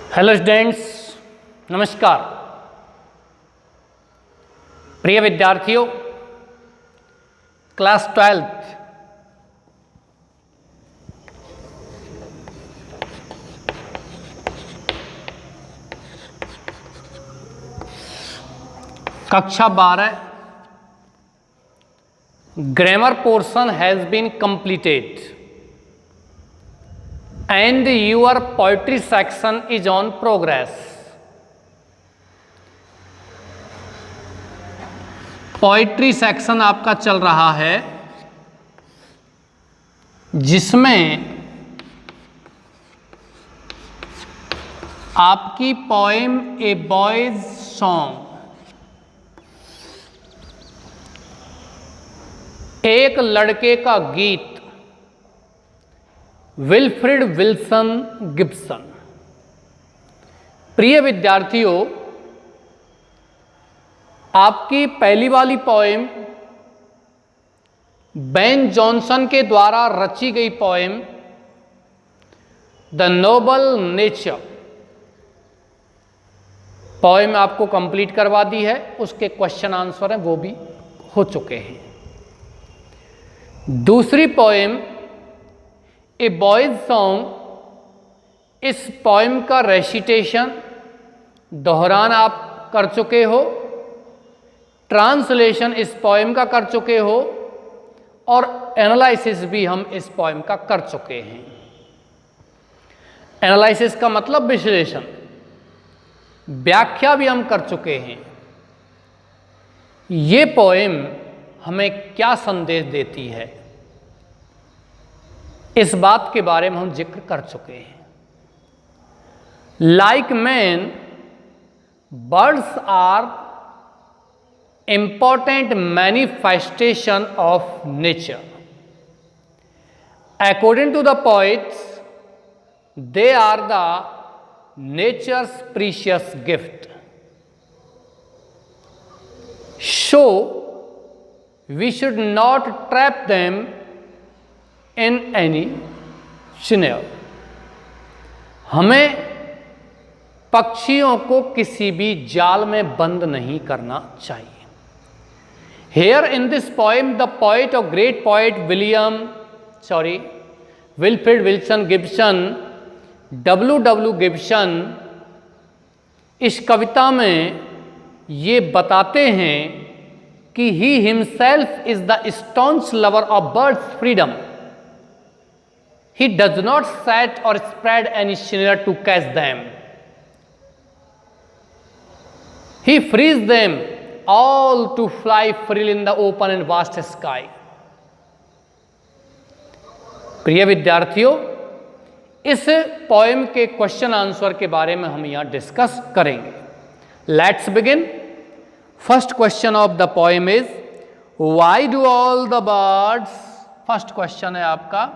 Hello students, नमस्कार। प्रिय विद्यार्थियों, क्लास 12th कक्षा 12 grammar portion has been completed and your poetry section is on progress. Poetry section आपका चल रहा है जिसमें आपकी पोएम ए बॉयज सॉन्ग, एक लड़के का गीत, विल्फ्रेड विल्सन गिब्सन। प्रिय विद्यार्थियों, आपकी पहली वाली पोएम बेन जॉनसन के द्वारा रची गई poem the Nobel nature poem आपको कंप्लीट करवा दी है। उसके क्वेश्चन आंसर हैं वो भी हो चुके हैं। दूसरी पोएम ए बॉयज सॉन्ग, इस पोएम का रेसिटेशन दोहरान आप कर चुके हो, ट्रांसलेशन इस पोएम का कर चुके हो और एनालिसिस भी हम इस पोएम का कर चुके हैं। एनालिसिस का मतलब विश्लेषण, व्याख्या भी हम कर चुके हैं। ये पोएम हमें क्या संदेश देती है, इस बात के बारे में हम जिक्र कर चुके हैं। Like man, birds are important manifestation of nature. According to the poets, they are the nature's precious gift. So we should not trap them in any scenario. हमें पक्षियों को किसी भी जाल में बंद नहीं करना चाहिए। Here in this poem the poet और great poet Wilfred Wilson Gibson, W. Gibson, इस कविता में ये बताते हैं कि he himself is the staunch lover of birds freedom. He does not set or spread any snare to catch them. He frees them all to fly freely in the open and vast sky. प्रिय विद्यार्थियों, इस poem के question answer के बारे में हम यहाँ discuss करेंगे। Let's begin. First question of the poem is why do all the birds, first question है आपका,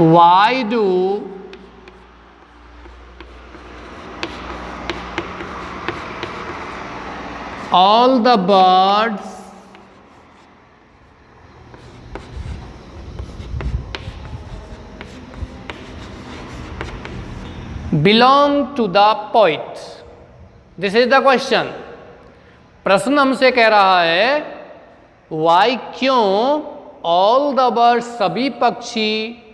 why do all the birds belong to the poet? This is the question. प्रश्न हमसे कह रहा है why, क्यों, all the birds, सभी पक्षी,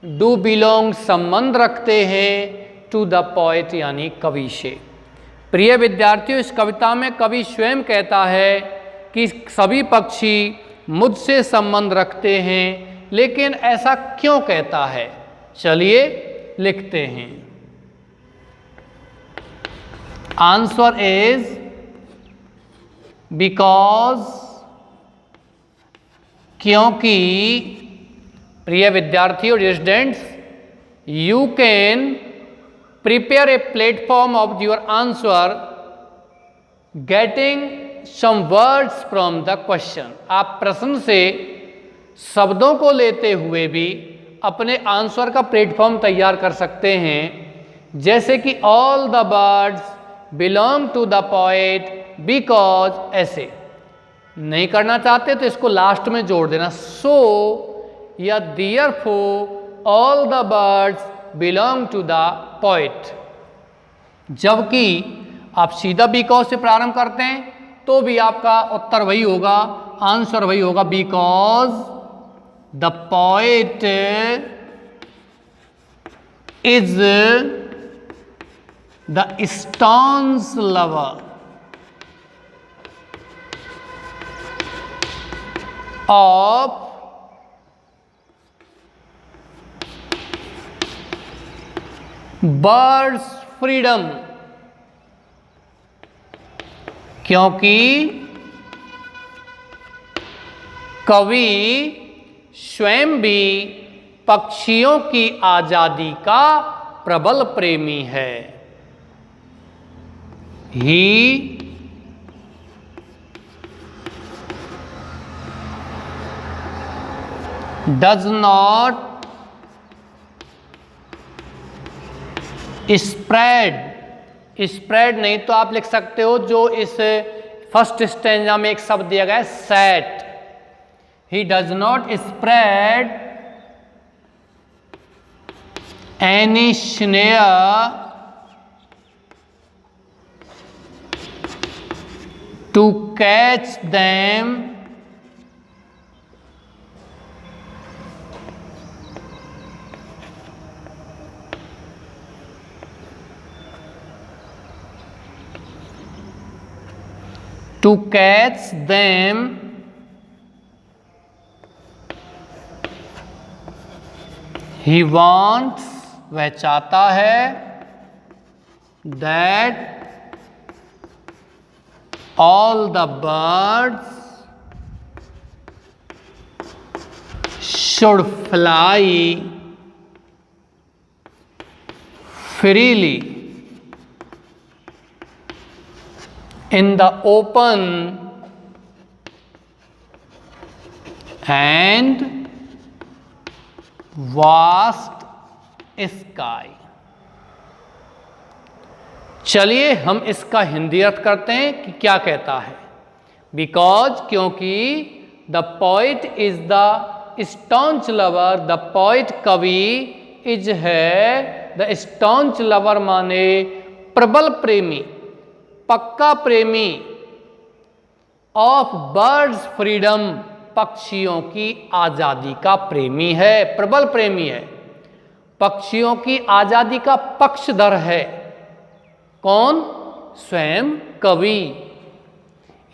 डू बिलोंग, संबंध रखते हैं, टू द पोएट यानी कवि से। प्रिय विद्यार्थियों, इस कविता में कवि स्वयं कहता है कि सभी पक्षी मुझसे संबंध रखते हैं, लेकिन ऐसा क्यों कहता है? चलिए लिखते हैं। आंसर इज बिकॉज, क्योंकि। प्रिय विद्यार्थियों, students, you can prepare a platform of your answer getting some words from the question. आप प्रश्न से शब्दों को लेते हुए भी अपने आंसर का प्लेटफॉर्म तैयार कर सकते हैं, जैसे कि all the birds belong to the poet because, ऐसे नहीं करना चाहते तो इसको लास्ट में जोड़ देना। सो या therefore all the birds belong to the poet. जबकि आप सीधा बिकॉज से प्रारंभ करते हैं तो भी आपका उत्तर वही होगा, आंसर वही होगा, because the poet is the stones lover of birds freedom, क्योंकि कवि स्वयं भी पक्षियों की आजादी का प्रबल प्रेमी है। ही डज नॉट स्प्रेड नहीं तो आप लिख सकते हो, जो इस फर्स्ट स्टैंजा में एक शब्द दिया गया है set. He does not spread any snare to catch them to catch them he wants, वह चाहता है, that all the birds should fly freely in the open and vast sky। चलिए हम इसका हिंदी अर्थ करते हैं कि क्या कहता है। बिकॉज, क्योंकि the poet is the staunch lover, the poet कवि इज है, द स्टॉन्च लवर माने प्रबल प्रेमी, पक्का प्रेमी, ऑफ बर्ड्स फ्रीडम, पक्षियों की आजादी का प्रेमी है, प्रबल प्रेमी है, पक्षियों की आजादी का पक्षधर है। कौन? स्वयं कवि।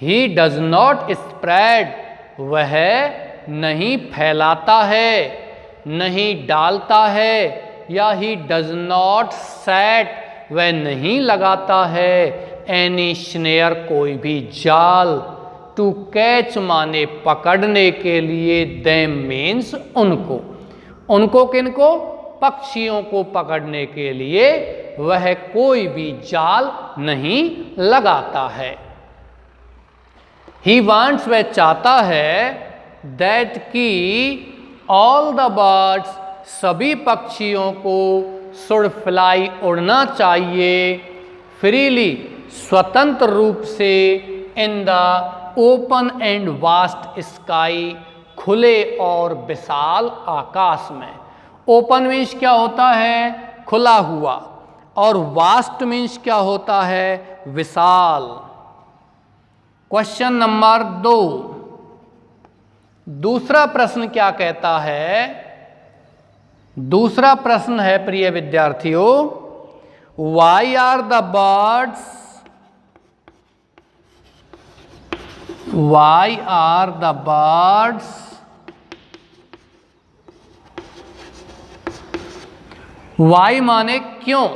ही डज नॉट स्प्रेड, वह नहीं फैलाता है, नहीं डालता है, या ही डज नॉट सेट, वह नहीं लगाता है, एनी स्नेयर, कोई भी जाल, टू कैच माने पकड़ने के लिए, देम मीन्स उनको, उनको किनको? पक्षियों को पकड़ने के लिए वह कोई भी जाल नहीं लगाता है। ही वांट्स, वह चाहता है, दैट की ऑल द बर्ड्स, सभी पक्षियों को, शुड फ्लाई, उड़ना चाहिए, फ्रीली, स्वतंत्र रूप से, in the open and vast sky, खुले और विशाल आकाश में। ओपन मीन्स क्या होता है? खुला हुआ, और वास्ट मीन्स क्या होता है? विशाल। क्वेश्चन नंबर 2, दूसरा प्रश्न क्या कहता है? दूसरा प्रश्न है प्रिय विद्यार्थियों, why are the birds, why are the birds why माने क्यों,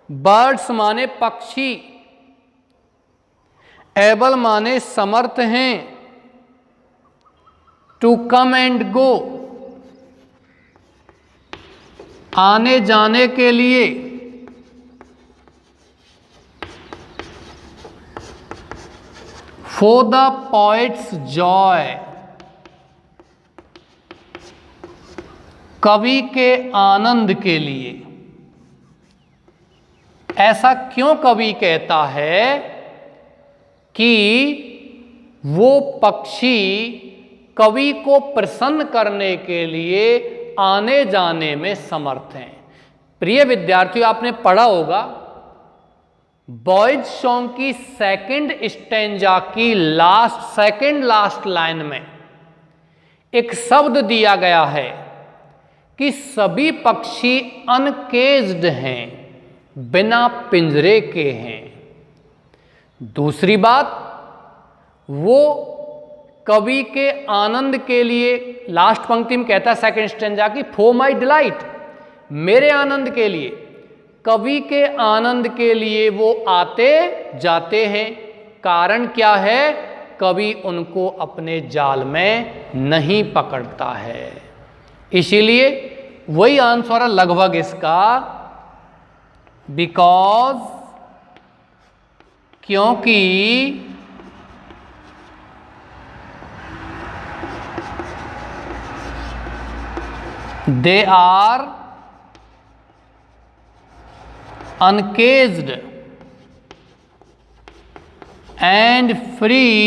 बर्ड्स माने पक्षी, एबल माने समर्थ हैं, टू कम एंड गो, आने जाने के लिए, फॉर द पोएट्स जॉय, कवि के आनंद के लिए। ऐसा क्यों कवि कहता है कि वो पक्षी कवि को प्रसन्न करने के लिए आने जाने में समर्थ हैं। प्रिय विद्यार्थियों, आपने पढ़ा होगा बॉयज सॉन्ग की सेकंड स्टैंजा की सेकंड लास्ट लाइन में एक शब्द दिया गया है कि सभी पक्षी अनकेज्ड हैं, बिना पिंजरे के हैं। दूसरी बात, वो कवि के आनंद के लिए लास्ट पंक्ति में कहता है सेकंड स्टैंजा की, फॉर माई डिलाइट, मेरे आनंद के लिए, कवि के आनंद के लिए वो आते जाते हैं। कारण क्या है? कवि उनको अपने जाल में नहीं पकड़ता है। इसीलिए वही आंसर है लगभग इसका, बिकॉज, क्योंकि they are uncaged and free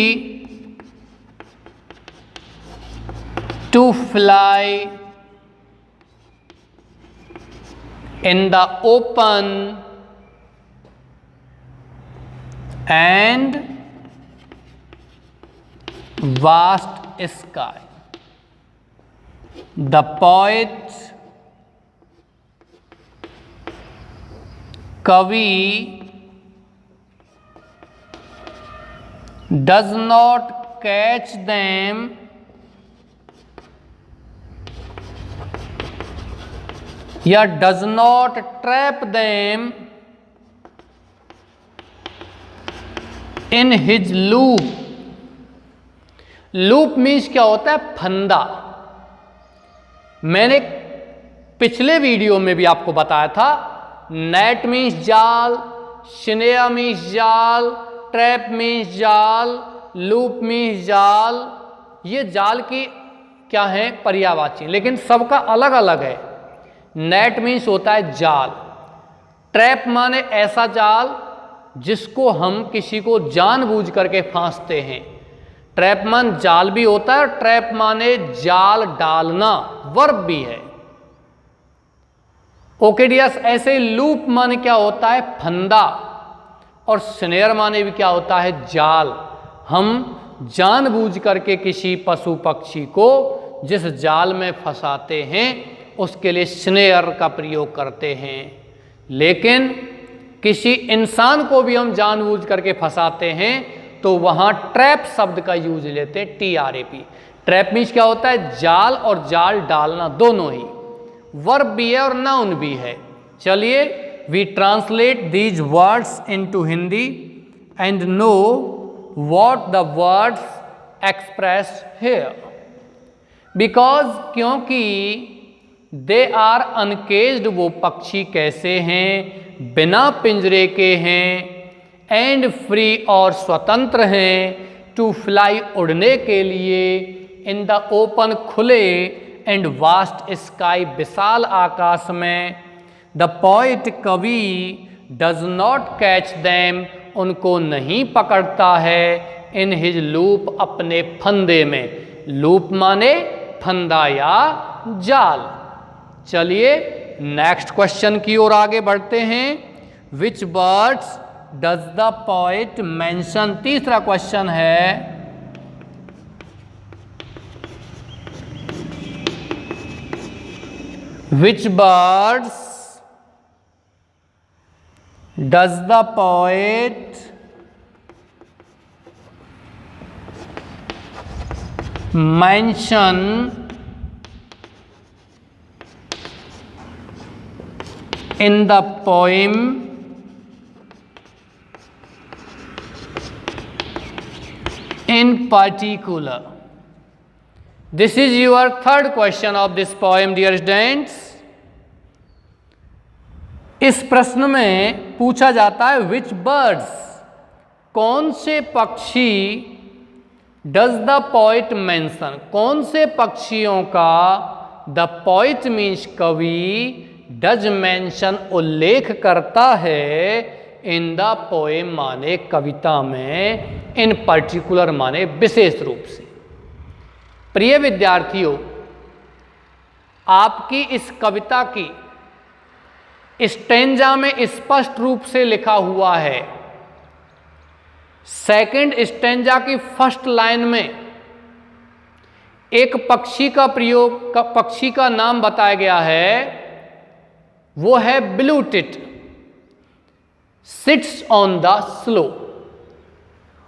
to fly in the open and vast sky. The poet कवि does not catch them या does not trap them in his loop. Loop means क्या होता है? फंदा। मैंने पिछले वीडियो में भी आपको बताया था, नेट मीन्स जाल, स्नेया मीन्स जाल, ट्रैप मीन्स जाल, लूप मीन्स जाल। ये जाल की क्या है? पर्यायवाची, लेकिन सबका अलग अलग है। नेट मीन्स होता है जाल, ट्रैप माने ऐसा जाल जिसको हम किसी को जानबूझ करके फांसते हैं। ट्रैप मान जाल भी होता है, ट्रैप माने जाल डालना, वर्ब भी है। ओके डियर्स, ऐसे लूप माने क्या होता है? फंदा। और स्नेयर माने भी क्या होता है? जाल। हम जानबूझ करके किसी पशु पक्षी को जिस जाल में फंसाते हैं उसके लिए स्नेयर का प्रयोग करते हैं। लेकिन किसी इंसान को भी हम जानबूझ करके फंसाते हैं तो वहां ट्रैप शब्द का यूज लेते हैं, TRAP। ट्रैप मीन्स क्या होता है? जाल और जाल डालना, दोनों ही। वर्ब भी है और नाउन भी है। चलिए, we translate these words into Hindi and know what the words express here. Because, क्योंकि दे आर अनकेज्ड, वो पक्षी कैसे हैं? बिना पिंजरे के हैं, एंड फ्री और स्वतंत्र हैं, टू फ्लाई उड़ने के लिए, इन द ओपन खुले, एंड वास्ट स्काई विशाल आकाश में। द पोइट कवि डज नॉट कैच देम, उनको नहीं पकड़ता है, इन हिज लूप, अपने फंदे में। लूप माने फंदा या जाल। चलिए नेक्स्ट क्वेश्चन की ओर आगे बढ़ते हैं। विच birds does the poet mention? तीसरा क्वेश्चन है, which birds does the poet mention in the poem in particular? This is your third question of this poem, dear students. इस प्रश्न में पूछा जाता है विच बर्ड्स, कौन से पक्षी, डज द पोइट मेंशन, कौन से पक्षियों का, द पोइट मीन्स कवि, डज मेंशन उल्लेख करता है, इन द पोएम माने कविता में, इन पर्टिकुलर माने विशेष रूप से। प्रिय विद्यार्थियों, आपकी इस कविता की स्टेंजा में स्पष्ट रूप से लिखा हुआ है, सेकंड स्टेंजा की फर्स्ट लाइन में एक पक्षी का प्रयोग, पक्षी का नाम बताया गया है, वो है blue tit, sits on the slow.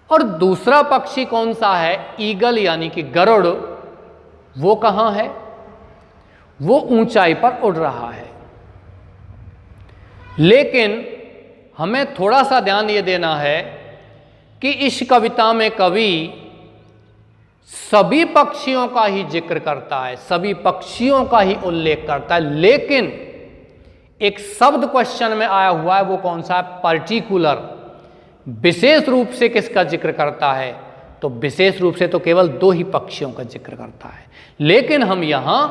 और दूसरा पक्षी कौन सा है? ईगल यानी कि गरुड़, वो कहां है? वो ऊंचाई पर उड़ रहा है। लेकिन हमें थोड़ा सा ध्यान ये देना है कि इस कविता में कवि सभी पक्षियों का ही जिक्र करता है, सभी पक्षियों का ही उल्लेख करता है, लेकिन एक शब्द क्वेश्चन में आया हुआ है, वो कौन सा है? पर्टिकुलर। विशेष रूप से किसका जिक्र करता है? तो विशेष रूप से तो केवल 2 ही पक्षियों का जिक्र करता है, लेकिन हम यहां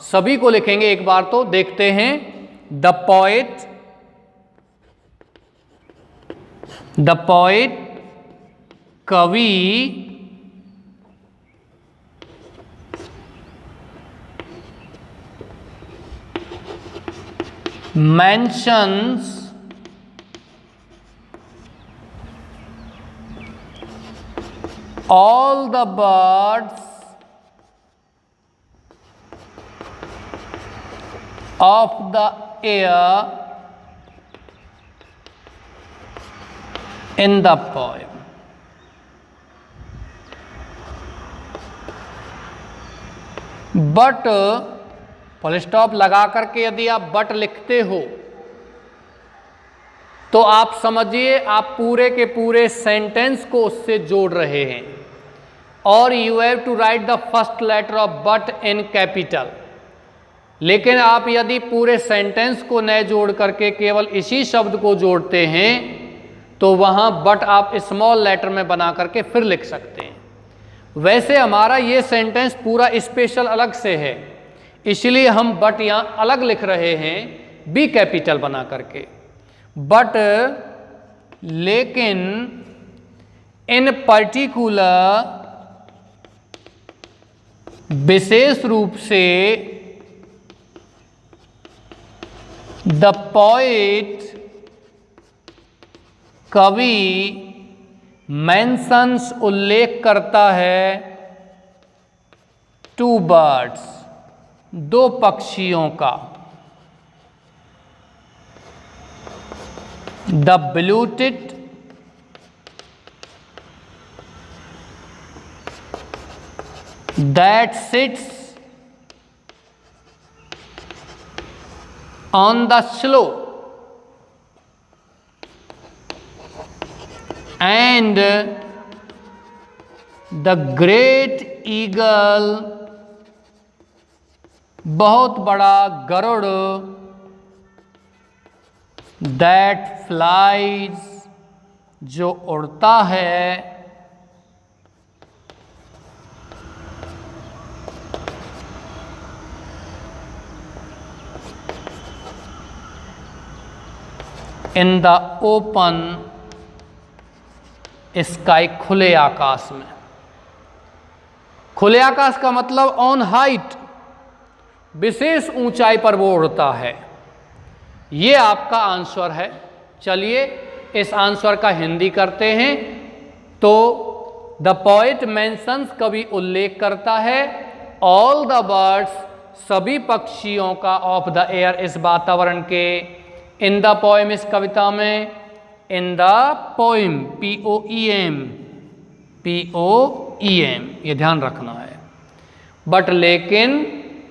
सभी को लिखेंगे। एक बार तो देखते हैं। द पोएट कवि mentions all the birds of the air in the poem. But full stop लगा करके यदि आप बट लिखते हो तो आप समझिए आप पूरे के पूरे सेंटेंस को उससे जोड़ रहे हैं, और you have to write the first letter of but in capital. लेकिन आप यदि पूरे सेंटेंस को न जोड़ करके केवल इसी शब्द को जोड़ते हैं तो वहां बट आप स्मॉल लेटर में बना करके फिर लिख सकते हैं। वैसे हमारा ये सेंटेंस पूरा स्पेशल अलग से है, इसलिए हम बट यहां अलग लिख रहे हैं, बी कैपिटल बना करके। बट लेकिन इन पर्टिकुलर, विशेष रूप से, द पोएट कवि मेंशंस उल्लेख करता है 2 बर्ड्स, 2 पक्षियों का, the blue tit that sits on the slow and the great eagle, बहुत बड़ा गरुड़, that flies, जो उड़ता है, in the open स्काई, खुले आकाश में। खुले आकाश का मतलब ऑन हाइट, विशेष ऊंचाई पर वो उड़ता है। ये आपका आंसर है। चलिए इस आंसर का हिंदी करते हैं। तो द पोएट मेंशंस, कवि उल्लेख करता है, ऑल द बर्ड्स, सभी पक्षियों का, ऑफ द एयर, इस वातावरण के, इन द पोएम, इस कविता में, इन द पोएम, POEM, ये ध्यान रखना है। बट लेकिन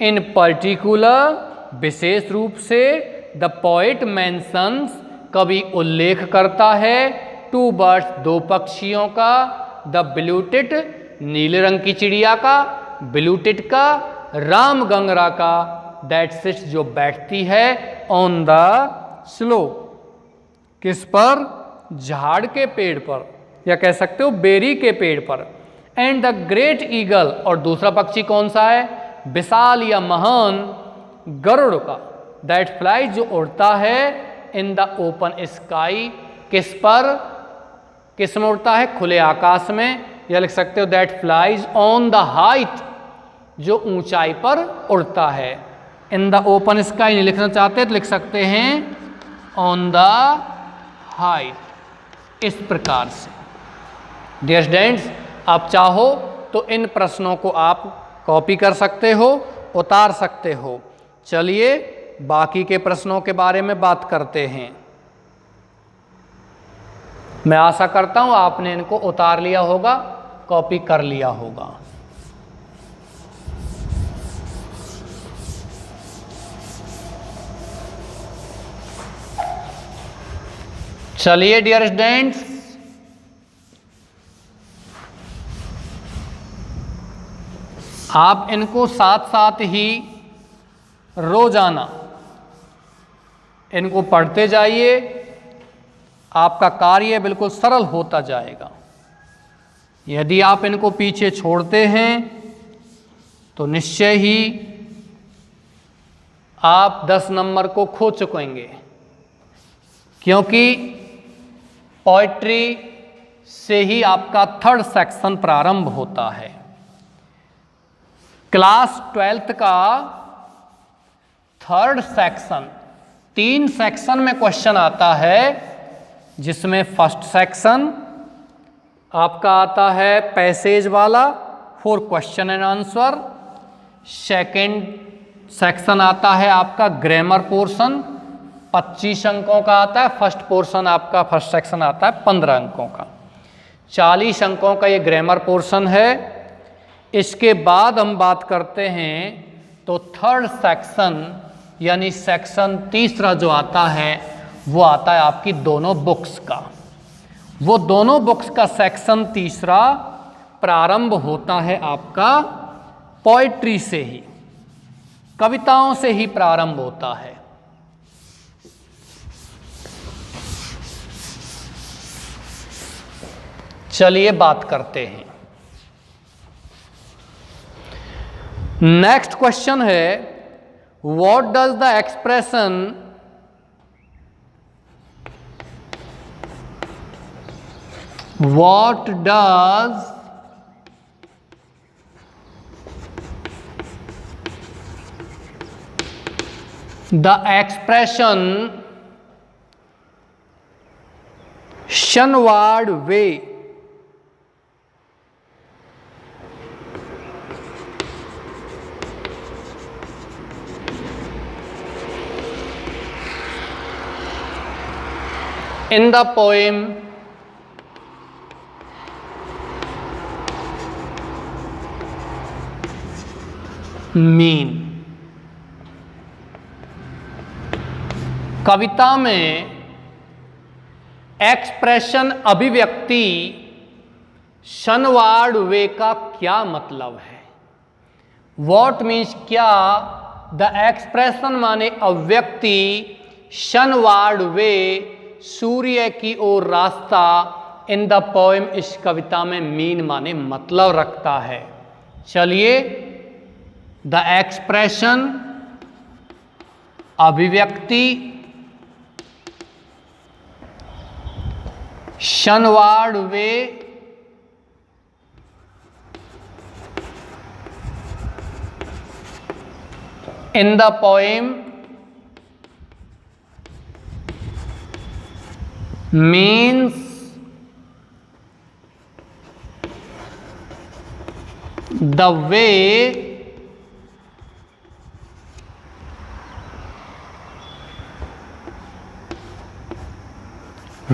इन पर्टिकुलर, विशेष रूप से, द पोएट मेंशंस, कवि उल्लेख करता है, 2 बर्ड्स, 2 पक्षियों का, द ब्लू टिट, नीले रंग की चिड़िया का, ब्लू टिट का, राम गंगरा का, दैट सिट्स, जो बैठती है, ऑन द स्लो, किस पर? झाड़ के पेड़ पर, या कह सकते हो बेरी के पेड़ पर। एंड द ग्रेट ईगल, और दूसरा पक्षी कौन सा है? विशाल या महान गरुड़ का, दैट फ्लाइज, जो उड़ता है, इन द ओपन स्काई, किस पर? किस में उड़ता है? खुले आकाश में। या लिख सकते हो that flies on the height, जो ऊंचाई पर उड़ता है। इन द ओपन स्काई नहीं लिखना चाहते तो लिख सकते हैं ऑन द हाइट। इस प्रकार से डियर स्टूडेंट्स, आप चाहो तो इन प्रश्नों को आप कॉपी कर सकते हो, उतार सकते हो। चलिए बाकी के प्रश्नों के बारे में बात करते हैं। मैं आशा करता हूं आपने इनको उतार लिया होगा, कॉपी कर लिया होगा। चलिए डियर स्टूडेंट्स, आप इनको साथ साथ ही रोजाना इनको पढ़ते जाइए, आपका कार्य बिल्कुल सरल होता जाएगा। यदि आप इनको पीछे छोड़ते हैं तो निश्चय ही आप 10 नंबर को खो चुकेंगे, क्योंकि पोएट्री से ही आपका 3rd सेक्शन प्रारंभ होता है। क्लास 12th का 3rd सेक्शन 3 सेक्शन में क्वेश्चन आता है, जिसमें फर्स्ट सेक्शन आपका आता है पैसेज वाला 4 question and answer. Second section आता है आपका ग्रामर पोर्शन 25 अंकों का आता है। फर्स्ट पोर्शन आपका फर्स्ट सेक्शन आता है 15 अंकों का। 40 अंकों का ये ग्रामर पोर्शन है। इसके बाद हम बात करते हैं तो 3rd सेक्शन यानी सेक्शन तीसरा जो आता है वो आता है आपकी दोनों बुक्स का। वो दोनों बुक्स का सेक्शन तीसरा प्रारंभ होता है आपका पोएट्री से ही, कविताओं से ही प्रारंभ होता है। चलिए बात करते हैं। नेक्स्ट क्वेश्चन है, what does the expression what does the expression shunward way in the poem mean? कविता में एक्सप्रेशन अभिव्यक्ति शनवार्ड वे का क्या मतलब है? व्हाट मीन्स क्या द एक्सप्रेशन माने अभिव्यक्ति शनवार्ड वे सूर्य की ओर रास्ता इन द पोएम इस कविता में मीन माने मतलब रखता है। चलिए, द एक्सप्रेशन अभिव्यक्ति shunward way in the poem means the way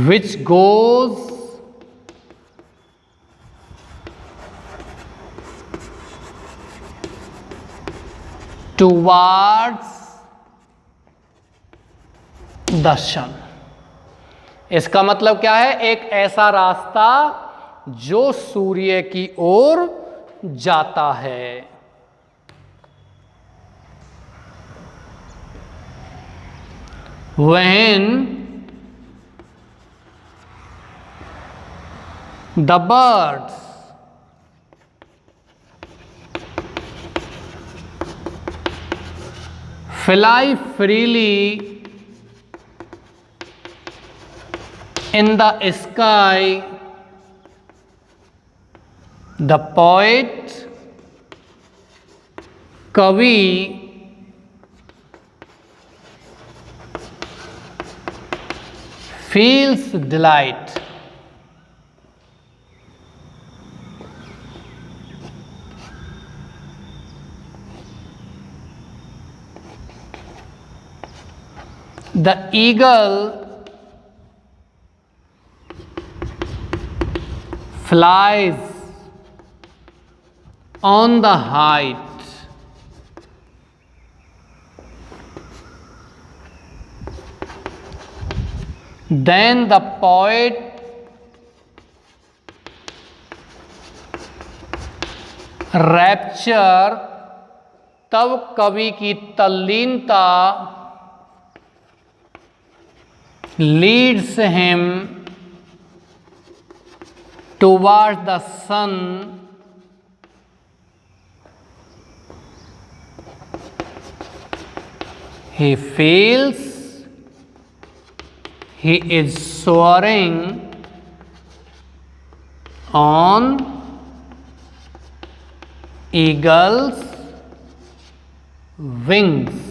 which goes towards the sun। इसका मतलब क्या है? एक ऐसा रास्ता जो सूर्य की ओर जाता है। When the birds fly freely in the sky, the poet कवि feels delight. The eagle flies on the height. Then the poet rapture, तब कवि की तल्लीनता leads him towards the sun. He feels he is soaring on eagle's wings.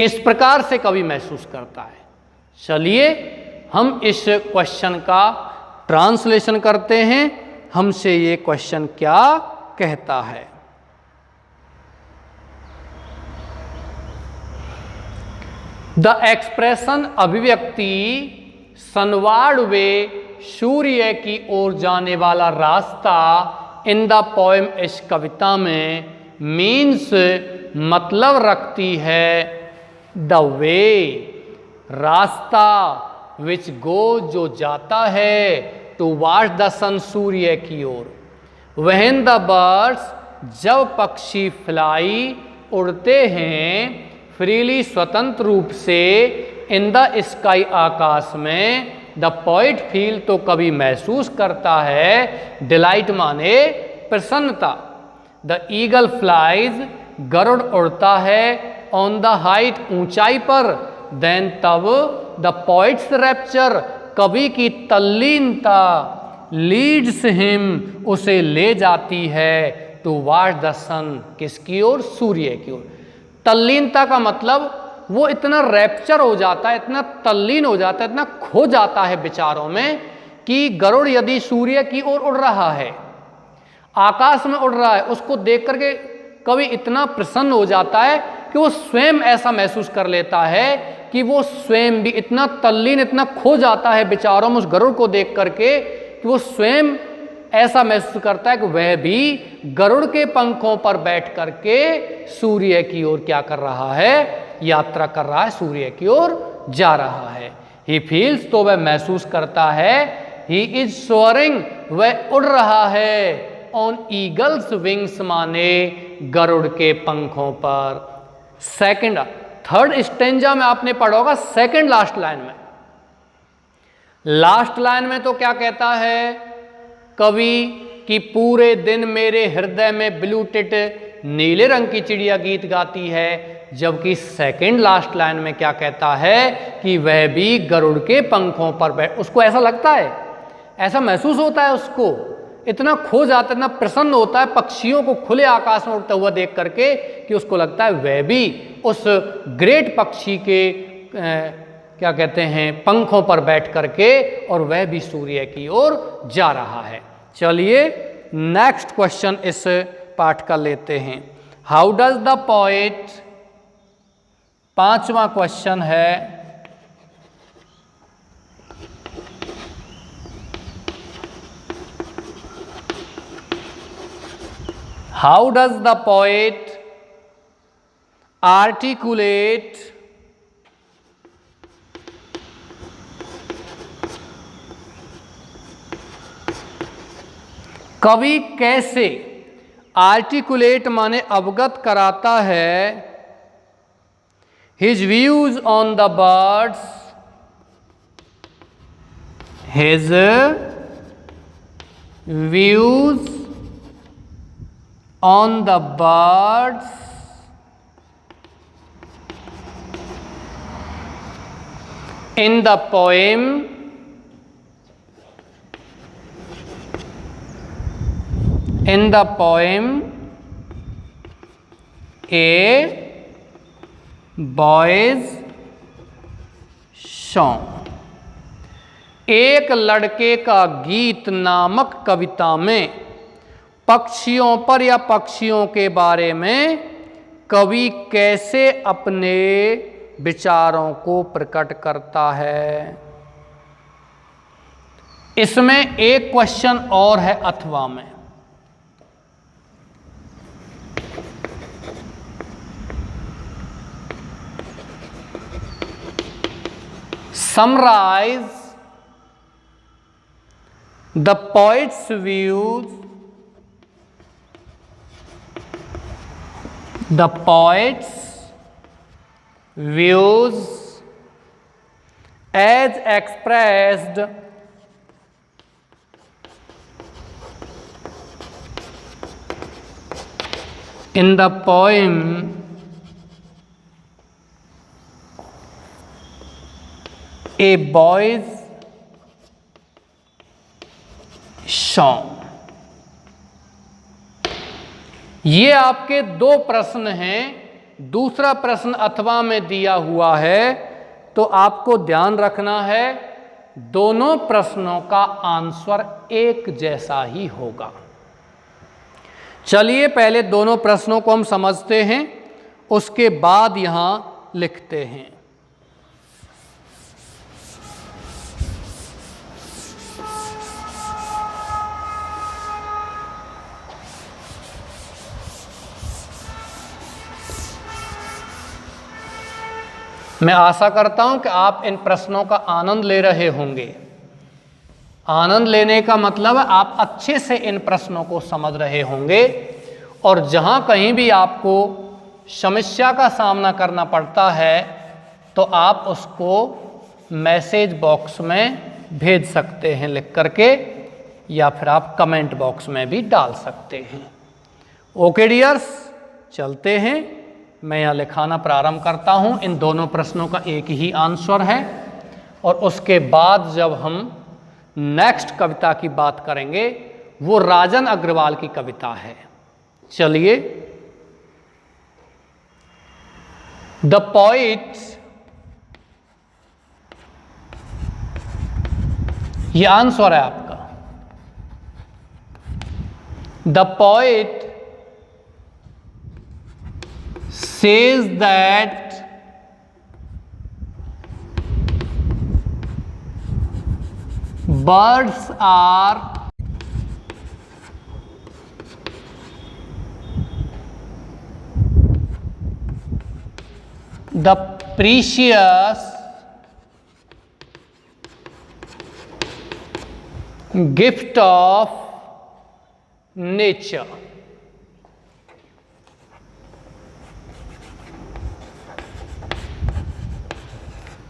इस प्रकार से कवि महसूस करता है। चलिए हम इस क्वेश्चन का ट्रांसलेशन करते हैं। हमसे ये क्वेश्चन क्या कहता है। द एक्सप्रेशन अभिव्यक्ति सनवार्ड वे सूर्य की ओर जाने वाला रास्ता इन द पोएम इस कविता में मीन्स मतलब रखती है द वे रास्ता विच गो जो जाता है टुवार्ड्स द सन सूर्य की ओर। व्हेन द बर्ड्स जब पक्षी फ्लाई उड़ते हैं फ्रीली स्वतंत्र रूप से इन द स्काई आकाश में द पोइट फील तो कवि महसूस करता है डिलाइट माने प्रसन्नता। द ईगल फ्लाइज गरुड़ उड़ता है ऑन द हाइट ऊंचाई पर। देन तब द पोइट्स रैप्चर कवि की तल्लीनता लीड्स हिम उसे ले जाती है टुवार्ड्स द सन किसकी ओर सूर्य की ओर। तल्लीनता का मतलब वो इतना रैप्चर हो जाता है, इतना तल्लीन हो जाता है, इतना खो जाता है विचारों में कि गरुड़ यदि सूर्य की ओर उड़ रहा है, आकाश में उड़ रहा है, उसको देख करके कवि इतना प्रसन्न हो जाता है कि वो स्वयं ऐसा महसूस कर लेता है कि वो स्वयं भी इतना तल्लीन, इतना खो जाता है विचारों में उस गरुड़ को देख करके कि वो स्वयं ऐसा महसूस करता है कि वह भी गरुड़ के पंखों पर बैठ करके सूर्य की ओर क्या कर रहा है, यात्रा कर रहा है, सूर्य की ओर जा रहा है। ही फील्स तो वह महसूस करता है, ही इज सोअरिंग वह उड़ रहा है, ऑन ईगल्स विंग्स माने गरुड़ के पंखों पर। सेकंड थर्ड स्टेंजा में आपने पढ़ा होगा सेकंड लास्ट लाइन में। लास्ट लाइन में तो क्या कहता है कवि कि पूरे दिन मेरे हृदय में ब्लू टिट नीले रंग की चिड़िया गीत गाती है, जबकि सेकंड लास्ट लाइन में क्या कहता है कि वह भी गरुड़ के पंखों पर बैठ। उसको ऐसा लगता है, ऐसा महसूस होता है, उसको इतना खो जाता है, इतना प्रसन्न होता है पक्षियों को खुले आकाश में उड़ता हुआ देख करके कि उसको लगता है वह भी उस ग्रेट पक्षी के क्या कहते हैं पंखों पर बैठ करके और वह भी सूर्य की ओर जा रहा है। चलिए नेक्स्ट क्वेश्चन इस पाठ का लेते हैं। हाउ डज द पोएट, पांचवा क्वेश्चन है, how does the poet articulate कवि कैसे, आर्टिकुलेट माने अवगत कराता है, his views on the birds, his views on the birds in the poem A boys song. एक लड़के का गीत नामक कविता में पक्षियों पर या पक्षियों के बारे में कवि कैसे अपने विचारों को प्रकट करता है। इसमें एक क्वेश्चन और है अथवा में। Summarise the poet's views, the poet's views as expressed in the poem A Boy's Song। ये आपके दो प्रश्न हैं। दूसरा प्रश्न अथवा में दिया हुआ है, तो आपको ध्यान रखना है दोनों प्रश्नों का आंसर एक जैसा ही होगा। चलिए पहले दोनों प्रश्नों को हम समझते हैं, उसके बाद यहां लिखते हैं। मैं आशा करता हूं कि आप इन प्रश्नों का आनंद ले रहे होंगे। आनंद लेने का मतलब है आप अच्छे से इन प्रश्नों को समझ रहे होंगे, और जहां कहीं भी आपको समस्या का सामना करना पड़ता है तो आप उसको मैसेज बॉक्स में भेज सकते हैं लिख करके, या फिर आप कमेंट बॉक्स में भी डाल सकते हैं। ओके डियर्स, चलते हैं। मैं यहाँ लिखाना प्रारंभ करता हूँ। इन दोनों प्रश्नों का एक ही आंसर है, और उसके बाद जब हम नेक्स्ट कविता की बात करेंगे वो राजन अग्रवाल की कविता है। चलिए, द पोइट, ये आंसर है आपका। The poet says that birds are the precious gift of nature।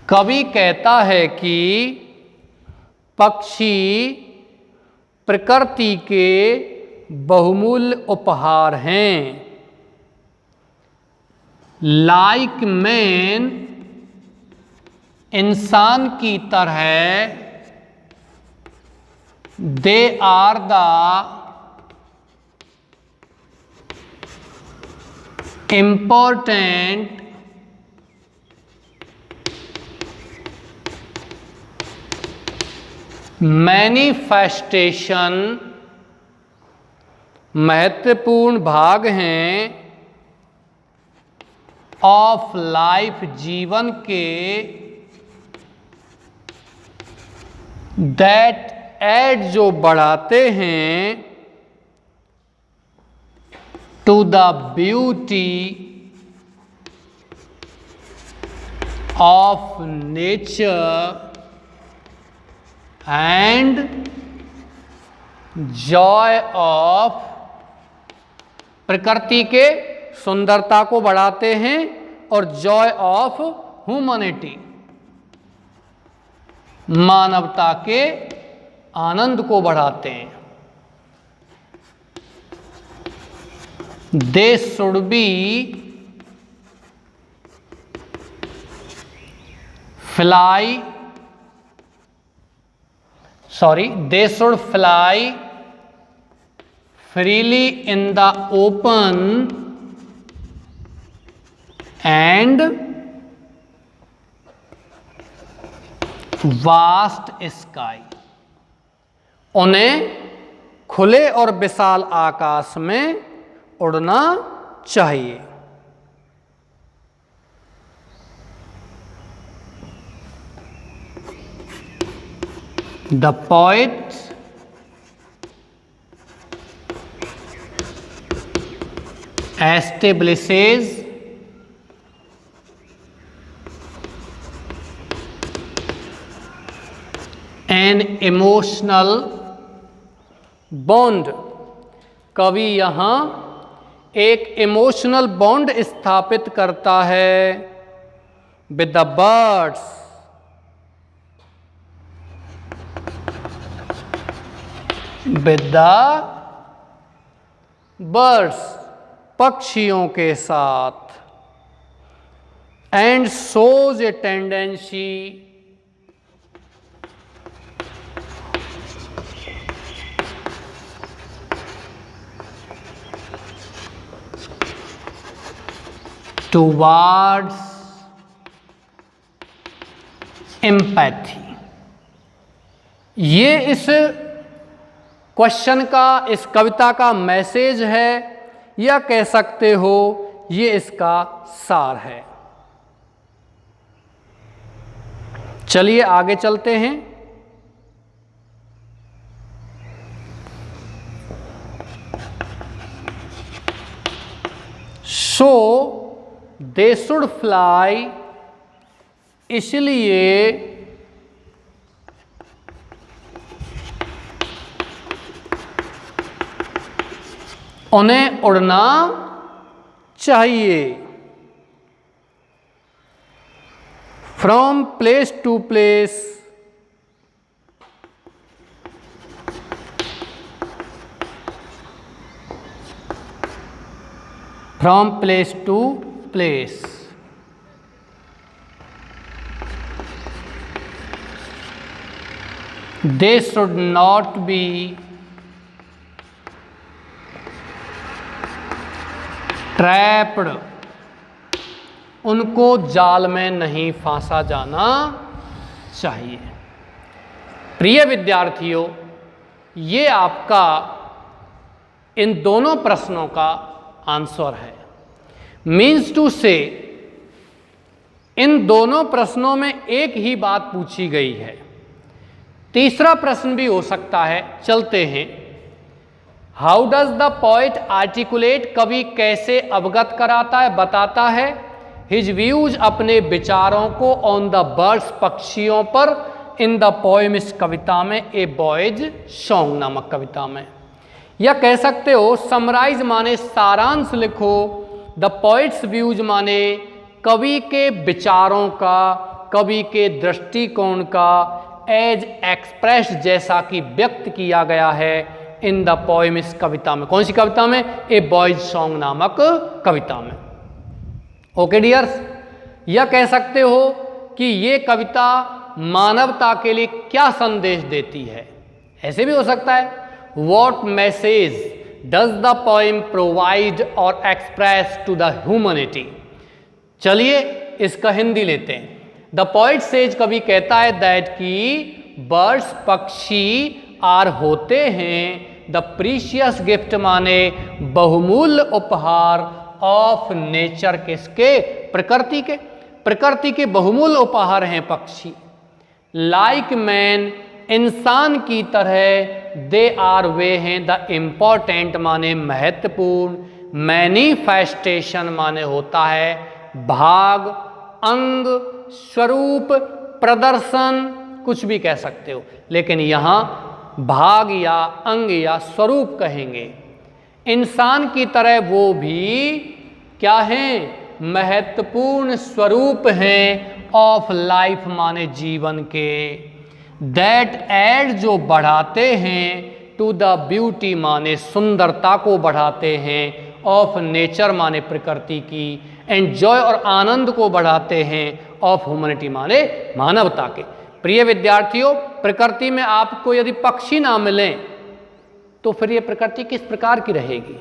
कवि कहता है कि पक्षी प्रकृति के बहुमूल्य उपहार हैं। लाइक मैन, इंसान की तरह, they are the important manifestation, महत्वपूर्ण भाग हैं ऑफ लाइफ, जीवन के, दैट एड, जो बढ़ाते हैं, to the beauty of nature and joy of, प्रकृति के सुंदरता को बढ़ाते हैं और जॉय ऑफ ह्यूमैनिटी, मानवता के आनंद को बढ़ाते हैं। They should be fly, they should fly freely in the open and vast sky, उन्हें खुले और विशाल आकाश में उड़ना चाहिए। The poet establishes an emotional bond, कवि यहाँ एक इमोशनल बॉन्ड स्थापित करता है with the birds, with the birds, पक्षियों के साथ, and shows a tendency towards empathy. ये इस क्वेश्चन का, इस कविता का मैसेज है, या कह सकते हो ये इसका सार है। चलिए आगे चलते हैं। सो दे शुड फ्लाई, इसलिए उन्हें उड़ना चाहिए। From place to place, from place to place, they should not be trapped, उनको जाल में नहीं फांसा जाना चाहिए। प्रिय विद्यार्थियों, ये आपका इन दोनों प्रश्नों का आंसर है। मीन्स टू से इन दोनों प्रश्नों में एक ही बात पूछी गई है। तीसरा प्रश्न भी हो सकता है, चलते हैं। How does the poet articulate, कवि कैसे अवगत कराता है, बताता है हिज व्यूज, अपने विचारों को ऑन द बर्ड्स, पक्षियों पर, इन द पोएम, इस कविता में, ए बॉयज सॉन्ग नामक कविता में। या कह सकते हो समराइज माने सारांश लिखो, द पोएट्स व्यूज माने कवि के विचारों का, कवि के दृष्टिकोण का, एज एक्सप्रेस, जैसा कि व्यक्त किया गया है, इन द पोएम, इस कविता में। कौन सी कविता में? ए बॉयज सॉन्ग नामक कविता में। ओके डियर्स, यह कह सकते हो कि ये कविता मानवता के लिए क्या संदेश देती है। ऐसे भी हो सकता है, what message does the poem provide और एक्सप्रेस टू द ह्यूमैनिटी। चलिए इसका हिंदी लेते हैं। द पोएट सेज, कवि कहता है, दैट की बर्ड्स, पक्षी, आर होते हैं, द प्रीशियस गिफ्ट माने बहुमूल्य उपहार, ऑफ नेचर, किसके? प्रकृति के। प्रकृति के बहुमूल्य उपहार हैं पक्षी। लाइक मैन, इंसान की तरह, दे आर, वे हैं, द इम्पॉर्टेंट माने महत्वपूर्ण, मैनिफेस्टेशन माने होता है भाग, अंग, स्वरूप, प्रदर्शन, कुछ भी कह सकते हो, लेकिन यहाँ भाग या अंग या स्वरूप कहेंगे। इंसान की तरह वो भी क्या हैं? महत्वपूर्ण स्वरूप हैं, ऑफ लाइफ माने जीवन के, दैट एड, जो बढ़ाते हैं, टू द ब्यूटी माने सुंदरता को बढ़ाते हैं, ऑफ नेचर माने प्रकृति की, एंजॉय और आनंद को बढ़ाते हैं, ऑफ ह्यूमैनिटी माने मानवता के। प्रिय विद्यार्थियों, प्रकृति में आपको यदि पक्षी ना मिलें तो फिर ये प्रकृति किस प्रकार की रहेगी?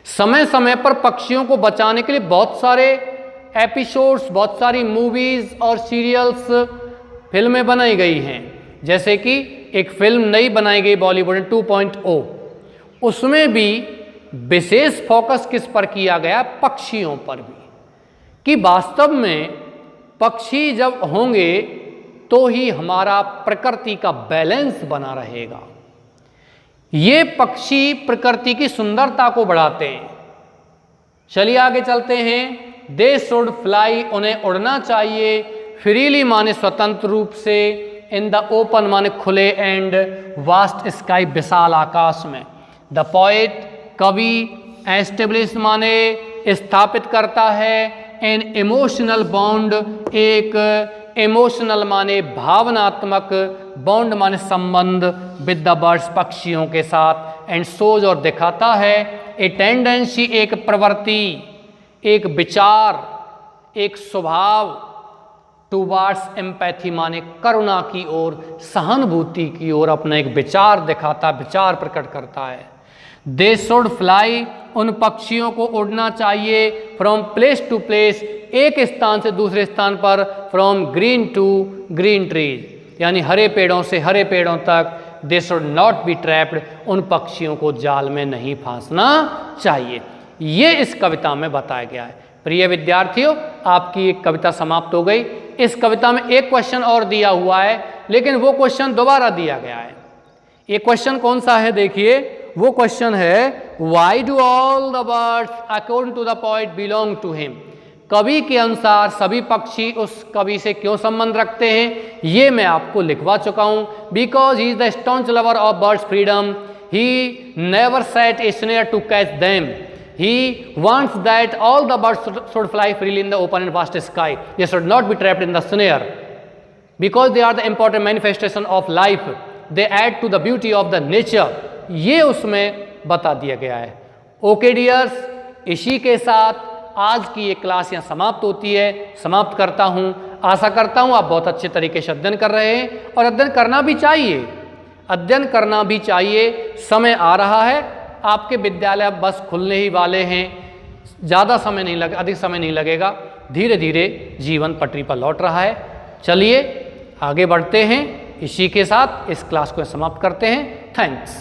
समय समय पर पक्षियों को बचाने के लिए बहुत सारे एपिसोड्स, बहुत सारी मूवीज और सीरियल्स, फिल्में बनाई गई हैं। जैसे कि एक फिल्म नई बनाई गई बॉलीवुड में 2.0, उसमें भी विशेष फोकस किस पर किया गया? पक्षियों पर भी, कि वास्तव में पक्षी जब होंगे तो ही हमारा प्रकृति का बैलेंस बना रहेगा। ये पक्षी प्रकृति की सुंदरता को बढ़ाते हैं। चलिए आगे चलते हैं। दे शुड फ्लाई, उन्हें उड़ना चाहिए। फ्रीली माने स्वतंत्र रूप से, इन द ओपन माने खुले, एंड वास्ट स्काई, विशाल आकाश में। द पोएट, कवि, एस्टेब्लिश माने स्थापित करता है, एन इमोशनल बॉन्ड, एक इमोशनल माने भावनात्मक, बॉन्ड माने संबंध, विद द बर्ड्स, पक्षियों के साथ, एंड सोज और दिखाता है, ए टेंडेंसी, एक प्रवृत्ति, एक विचार, एक स्वभाव, टूवार्ड्स एम्पैथी माने करुणा की ओर, सहानुभूति की ओर अपना एक विचार दिखाता, विचार प्रकट करता है। दे शुड फ्लाई, उन पक्षियों को उड़ना चाहिए। फ्रॉम प्लेस टू प्लेस, एक स्थान से दूसरे स्थान पर। From green to green trees, यानी हरे पेड़ों से हरे पेड़ों तक। They should not be trapped, उन पक्षियों को जाल में नहीं फांसना चाहिए। ये इस कविता में बताया गया है। प्रिय विद्यार्थियों, आपकी एक कविता समाप्त हो गई। इस कविता में एक क्वेश्चन और दिया हुआ है, लेकिन वो क्वेश्चन दोबारा दिया गया है। ये क्वेश्चन कौन सा है? देखिए, वो क्वेश्चन है, why do all the birds according to the poet belong to him? कवि के अनुसार सभी पक्षी उस कवि से क्यों संबंध रखते हैं? ये मैं आपको लिखवा चुका हूँ। Because he is the staunch lover of birds freedom, he never set a snare to catch them, he wants that all the birds should fly freely in the open and vast sky, they should not be trapped in the snare, because they are the important manifestation of life, they add to the beauty of the nature। ये उसमें बता दिया गया है। Okay dears, इसी के साथ आज की ये क्लास यहाँ समाप्त होती है, समाप्त करता हूँ। आशा करता हूँ आप बहुत अच्छे तरीके से अध्ययन कर रहे हैं, और अध्ययन करना भी चाहिए, अध्ययन करना भी चाहिए। समय आ रहा है, आपके विद्यालय बस खुलने ही वाले हैं, ज़्यादा समय नहीं लगे, अधिक समय नहीं लगेगा। धीरे धीरे जीवन पटरी पर लौट रहा है। चलिए आगे बढ़ते हैं। इसी के साथ इस क्लास को समाप्त करते हैं। थैंक्स।